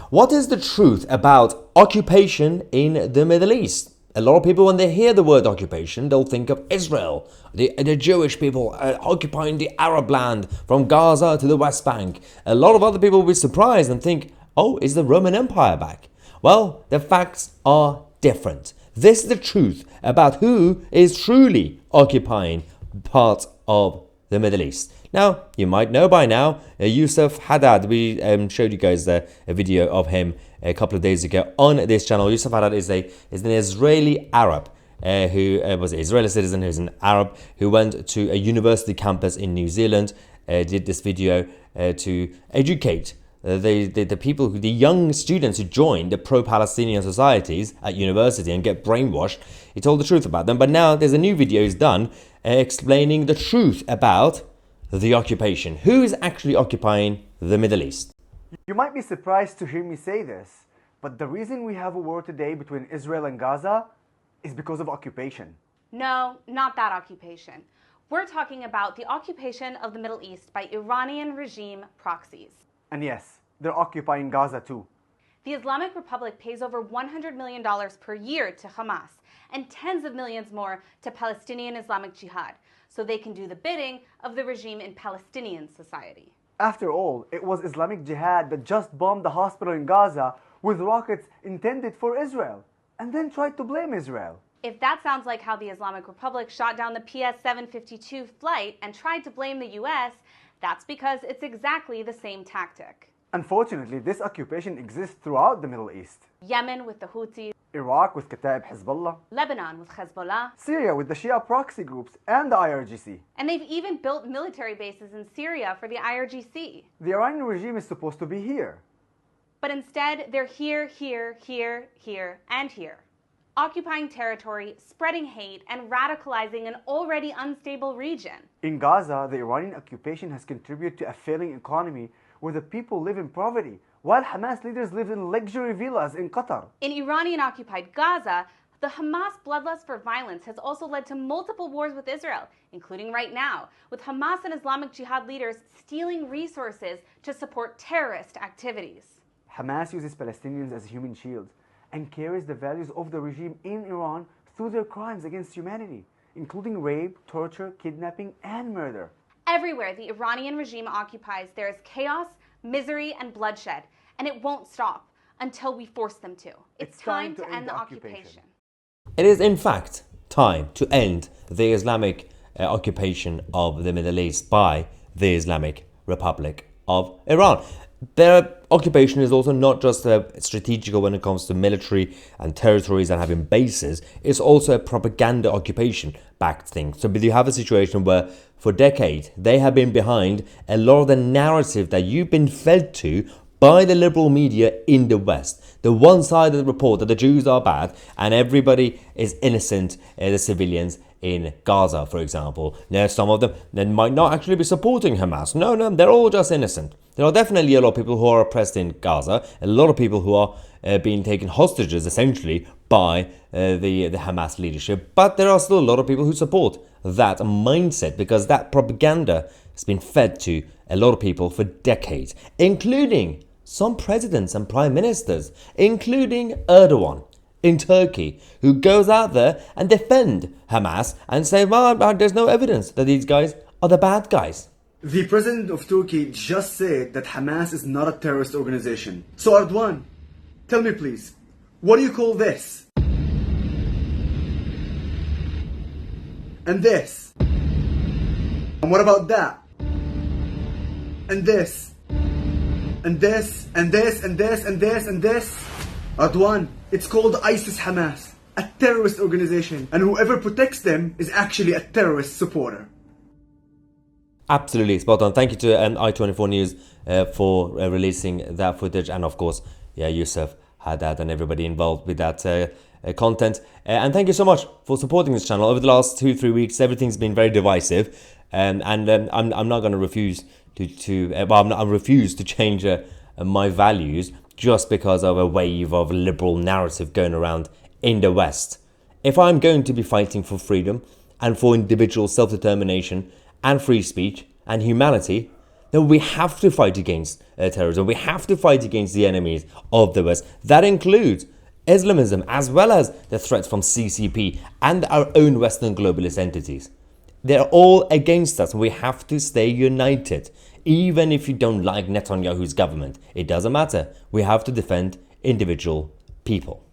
What is the truth about occupation in the Middle East? A lot of people, when they hear the word occupation, they'll think of Israel, the Jewish people occupying the Arab land from Gaza to the West Bank. A lot of other people will be surprised and think, oh, is the Roman Empire back? Well, the facts are different. This is the truth about who is truly occupying parts of the Middle East. Now, you might know by now, Yusuf Haddad. We showed you guys a video of him a couple of days ago on this channel. Yusuf Haddad is an Israeli Arab who was an Israeli citizen who's an Arab who went to a university campus in New Zealand, did this video to educate the people, the young students who joined the pro-Palestinian societies at university and get brainwashed. He told the truth about them. But now there's a new video he's done explaining the truth about the occupation. Who is actually occupying the Middle East? You might be surprised to hear me say this, but the reason we have a war today between Israel and Gaza is because of occupation. No, not that occupation. We're talking about the occupation of the Middle East by Iranian regime proxies. And yes, they're occupying Gaza too. The Islamic Republic pays over $100 million per year to Hamas and tens of millions more to Palestinian Islamic Jihad, so they can do the bidding of the regime in Palestinian society. After all, it was Islamic Jihad that just bombed the hospital in Gaza with rockets intended for Israel, and then tried to blame Israel. If that sounds like how the Islamic Republic shot down the PS-752 flight and tried to blame the US, that's because it's exactly the same tactic. Unfortunately, this occupation exists throughout the Middle East. Yemen with the Houthis, Iraq with Kataib Hezbollah, Lebanon with Hezbollah, Syria with the Shia proxy groups and the IRGC. and they've even built military bases in Syria for the IRGC. The Iranian regime is supposed to be here. But instead, they're here, and here. Occupying territory, spreading hate, and radicalizing an already unstable region. In Gaza, the Iranian occupation has contributed to a failing economy where the people live in poverty, while Hamas leaders live in luxury villas in Qatar. In Iranian-occupied Gaza, the Hamas bloodlust for violence has also led to multiple wars with Israel, including right now, with Hamas and Islamic Jihad leaders stealing resources to support terrorist activities. Hamas uses Palestinians as human shields and carries the values of the regime in Iran through their crimes against humanity, including rape, torture, kidnapping, and murder. Everywhere the Iranian regime occupies, there is chaos, misery, and bloodshed, and it won't stop until we force them to. It's time to end the occupation. It is, in fact, time to end the Islamic occupation of the Middle East by the Islamic Republic of Iran. Their occupation is also not just strategical when it comes to military and territories and having bases. It's also a propaganda occupation-backed thing. So you have a situation where, for decades, they have been behind a lot of the narrative that you've been fed to by the liberal media in the West. The one-sided report that the Jews are bad and everybody is innocent, the civilians in Gaza, for example. Now, some of them then might not actually be supporting Hamas. No, they're all just innocent. There are definitely a lot of people who are oppressed in Gaza, a lot of people who are being taken hostages, essentially, by the Hamas leadership. But there are still a lot of people who support that mindset because that propaganda has been fed to a lot of people for decades, including some presidents and prime ministers, including Erdogan in Turkey, who goes out there and defend Hamas and say, well, there's no evidence that these guys are the bad guys. The president of Turkey just said that Hamas is not a terrorist organization. So Erdogan, tell me please, what do you call this? And this? And what about that? And this? And this? And this? And this? And this? And this? Erdogan, it's called ISIS Hamas, a terrorist organization, and whoever protects them is actually a terrorist supporter. Absolutely spot on. Thank you to I24 News for releasing that footage, and of course, Yusuf Haddad and everybody involved with that content. And thank you so much for supporting this channel. Over the last 2-3 weeks, everything's been very divisive, and I'm not going to refuse I refuse to change my values just because of a wave of liberal narrative going around in the West. If I'm going to be fighting for freedom and for individual self-determination and free speech and humanity, then we have to fight against terrorism. We have to fight against the enemies of the West. That includes Islamism, as well as the threats from CCP and our own Western globalist entities. They're all against us. We have to stay united. Even if you don't like Netanyahu's government, it doesn't matter. We have to defend individual people.